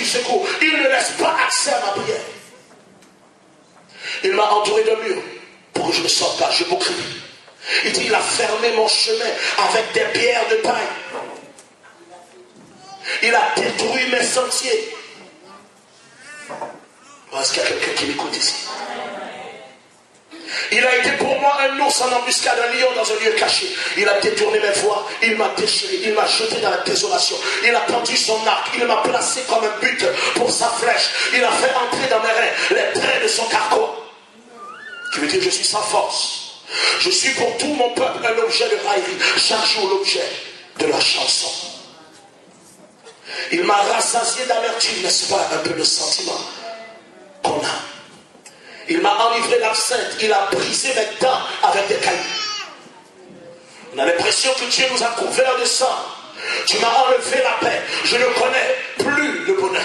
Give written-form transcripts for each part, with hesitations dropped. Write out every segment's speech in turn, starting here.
secours. Il ne laisse pas accès à ma prière. Il m'a entouré de murs pour que je ne sorte pas. Je m'occupe. Il dit, il a fermé mon chemin avec des pierres de taille. Il a détruit mes sentiers. Est-ce qu'il y a quelqu'un qui m'écoute ici? Il a été pour moi un ours en embuscade, un lion dans un lieu caché. Il a détourné mes voies, il m'a déchiré, il m'a jeté dans la désolation. Il a tendu son arc, il m'a placé comme un but pour sa flèche. Il a fait entrer dans mes reins les traits de son carquois. Qui veut dire, je suis sans force. Je suis pour tout mon peuple un objet de raillerie, chaque jour l'objet de leur chanson. Il m'a rassasié d'amertume, n'est-ce pas, un peu le sentiment qu'on a. Il m'a enivré d'absinthe, il a brisé mes dents avec des cailloux. On a l'impression que Dieu nous a couverts de sang. Tu m'as enlevé la paix, je ne connais plus le bonheur.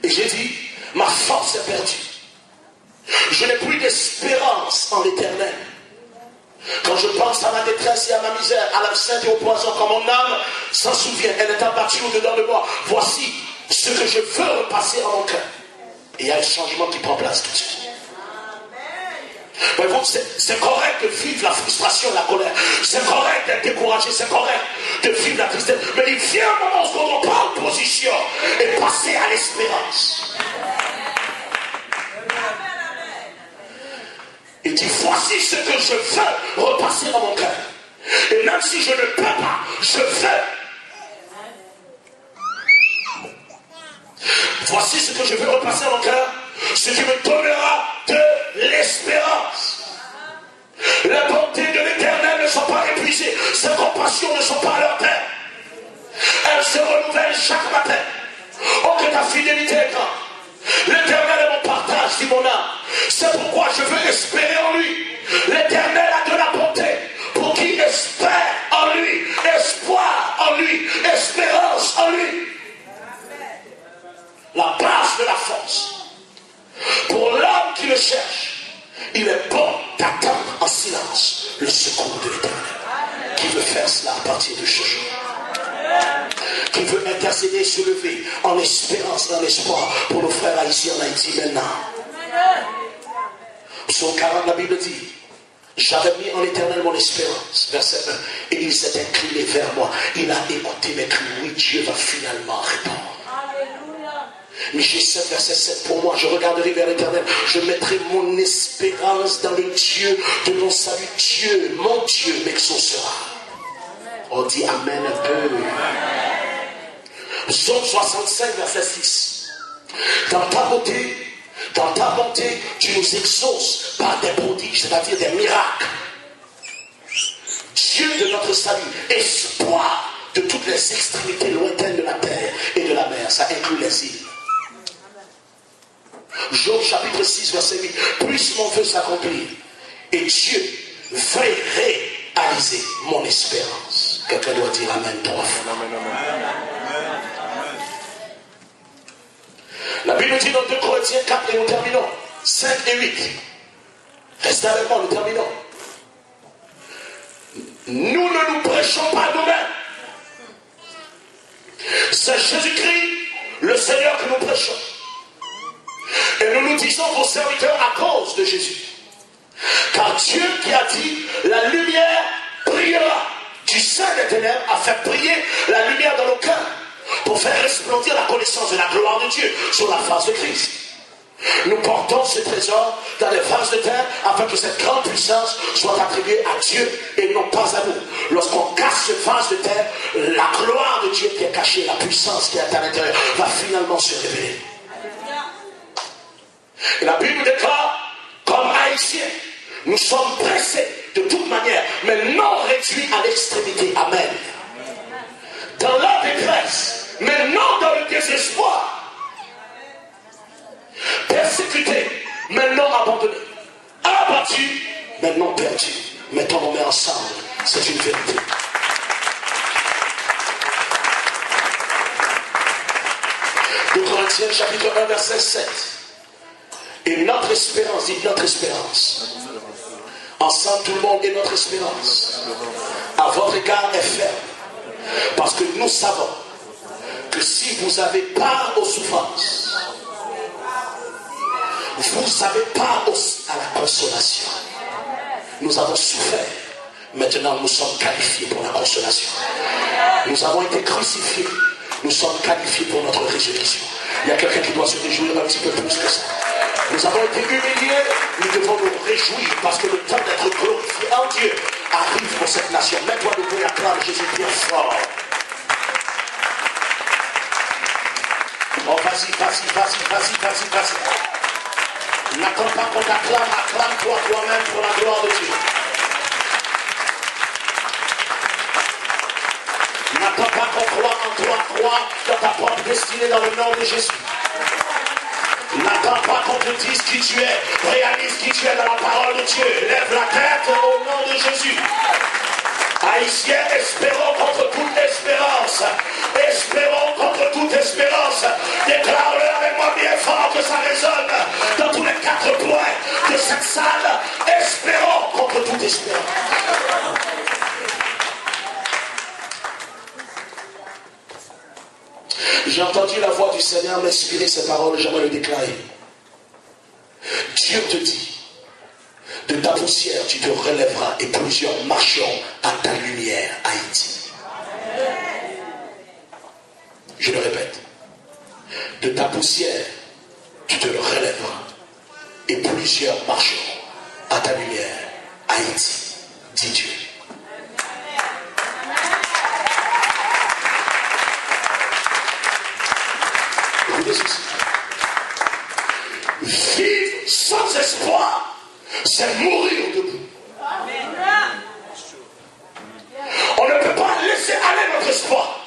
Et j'ai dit, ma force est perdue. Je n'ai plus d'espérance en l'éternel. Quand je pense à ma détresse et à ma misère, à l'absinthe et au poison, quand mon âme s'en souvient, elle est abattue au-dedans de moi. Voici ce que je veux repasser en mon cœur. Et il y a un changement qui prend place tout de suite. Voyez-vous, c'est correct de vivre la frustration, la colère. C'est correct d'être découragé, c'est correct de vivre la tristesse. Mais il vient un moment où on prend position et passer à l'espérance. Il dit, voici ce que je veux repasser dans mon cœur. Et même si je ne peux pas, je veux. Voici ce que je veux repasser dans mon cœur. Ce qui me donnera de l'espérance. Les bontés de l'Éternel ne sont pas épuisées. Ses compassions ne sont pas à leur terme. Elles se renouvellent chaque matin. Oh, que ta fidélité est grande. L'Éternel est mon partage, dit mon âme. C'est pourquoi je veux espérer en lui. L'Éternel a de la bonté pour qui espère en lui. Espoir en lui. Espérance en lui. La base de la force. Pour l'homme qui le cherche, il est bon d'attendre en silence le secours de l'Éternel. Qui veut faire cela à partir de ce jour? Qui veut intercéder, se lever en espérance, en espoir pour nos frères haïtiens en Haïti maintenant. Psaume 40, la Bible dit, j'avais mis en l'Éternel mon espérance, verset 1, et il s'est incliné vers moi. Il a écouté mes cris. Oui, Dieu va finalement répondre. Michée 7, verset 7, pour moi, je regarderai vers l'Éternel, je mettrai mon espérance dans le Dieu de mon salut. Dieu, mon Dieu, m'exaucera. On dit Amen un peu. Psaume 65, verset 6. Dans ta bonté, tu nous exauces par des prodiges, c'est-à-dire des miracles. Dieu de notre salut, espoir de toutes les extrémités lointaines de la terre et de la mer. Ça inclut les îles. Job chapitre 6 verset 8. Puisse mon vœu s'accomplir et Dieu veuille réaliser mon espérance. Quelqu'un doit dire Amen 3 fois. La Bible dit dans 2 Corinthiens 4 et nous terminons 5 et 8. Restez avec moi, nous terminons. Nous ne nous prêchons pas nous-mêmes. C'est Jésus-Christ le Seigneur que nous prêchons. Et nous nous disons vos serviteurs à cause de Jésus. Car Dieu qui a dit la lumière brillera du sein des ténèbres a fait briller la lumière dans nos cœurs pour faire resplendir la connaissance de la gloire de Dieu sur la face de Christ. Nous portons ce trésor dans les vases de terre afin que cette grande puissance soit attribuée à Dieu et non pas à nous. Lorsqu'on casse ce vase de terre, la gloire de Dieu qui est cachée, la puissance qui est à l'intérieur va finalement se révéler. Et la Bible déclare, comme haïtiens, nous sommes pressés de toute manière, mais non réduits à l'extrémité. Amen. Dans la détresse, mais non dans le désespoir. Persécutés, mais non abandonnés. Abattus, mais non perdus. Mettons nos mains ensemble. C'est une vérité. De Corinthiens chapitre 1 verset 7. Et notre espérance, dites notre espérance. Ensemble tout le monde est notre espérance. À votre égard est ferme. Parce que nous savons que si vous avez part aux souffrances, vous avez part à la consolation. Nous avons souffert. Maintenant, nous sommes qualifiés pour la consolation. Nous avons été crucifiés. Nous sommes qualifiés pour notre résurrection. Il y a quelqu'un qui doit se réjouir un petit peu plus que ça. Nous avons été humiliés. Nous devons nous réjouir parce que le temps d'être glorifié en Dieu arrive pour cette nation. Mets-toi debout et acclame Jésus bien fort. Oh, vas-y. N'attends pas qu'on t'acclame, acclame-toi toi-même pour la gloire de Dieu. N'attends pas qu'on croit en toi, crois dans ta propre destinée dans le nom de Jésus. N'attends pas qu'on te dise qui tu es, réalise qui tu es dans la parole de Dieu. Lève la tête au nom de Jésus. Haïtiens, espérons contre toute espérance. Espérons contre toute espérance. Déclare-le avec moi bien fort que ça résonne dans tous les 4 points de cette salle. Espérons contre toute espérance. J'ai entendu la voix du Seigneur m'inspirer ces paroles, j'aimerais le déclarer. Dieu te dit, de ta poussière tu te relèveras et plusieurs marcheront à ta lumière, Haïti. Je le répète. De ta poussière tu te relèveras et plusieurs marcheront à ta lumière, Haïti, dit Dieu. Vivre sans espoir, c'est mourir debout. On ne peut pas laisser aller notre espoir.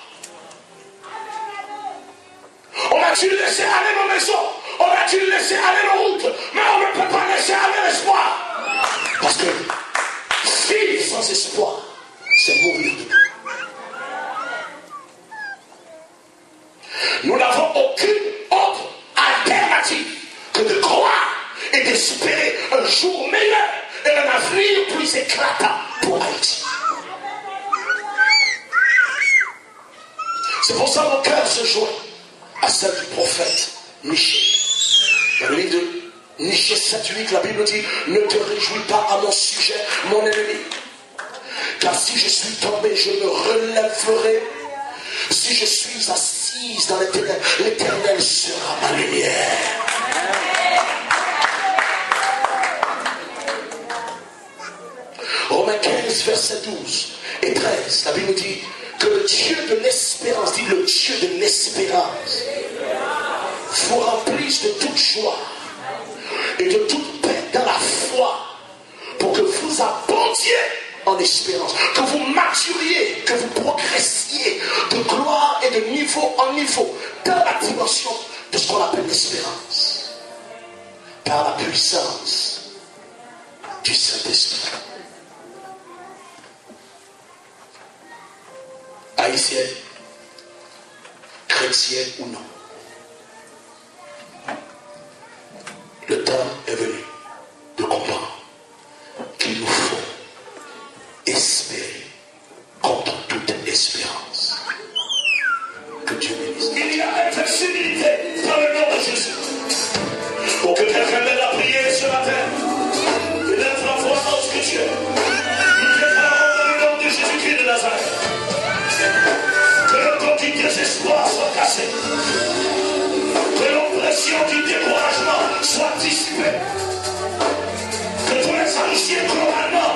On a dû laisser aller nos maisons, on a dû laisser aller nos routes, mais on ne peut pas laisser aller l'espoir. Parce que vivre sans espoir, c'est mourir debout. Nous n'avons aucune autre alternative que de croire et d'espérer un jour meilleur et un avenir plus éclatant pour Haïti. C'est pour ça que mon cœur se joint à celle du prophète Michée. Dans le livre de Michée 7-8, la Bible dit: ne te réjouis pas à mon sujet, mon ennemi, car si je suis tombé, je me relèverai. Si je suis assise dans l'éternel, l'Éternel sera ma lumière. Romains 15, versets 12 et 13, la Bible dit que le Dieu de l'espérance, dit le Dieu de l'espérance, vous remplisse de toute joie et de toute paix dans la foi, pour que vous abondiez en espérance, que vous maturiez, que vous progressiez de gloire et de niveau en niveau dans la dimension de ce qu'on appelle l'espérance, par la puissance du Saint-Esprit. Haïtiens, chrétiens ou non, le temps est venu de comprendre qu'il nous faut espérer contre toute espérance. Que Dieu bénisse. Il y a invincibilité dans le nom de Jésus. Pour que quelqu'un m'aide à prier ce matin, élève la voix lorsque Dieu nous déclarons dans le nom de Jésus-Christ de Nazareth que le temps du désespoir soit cassé, que l'oppression du découragement soit dissipée, que tous les anciens globalement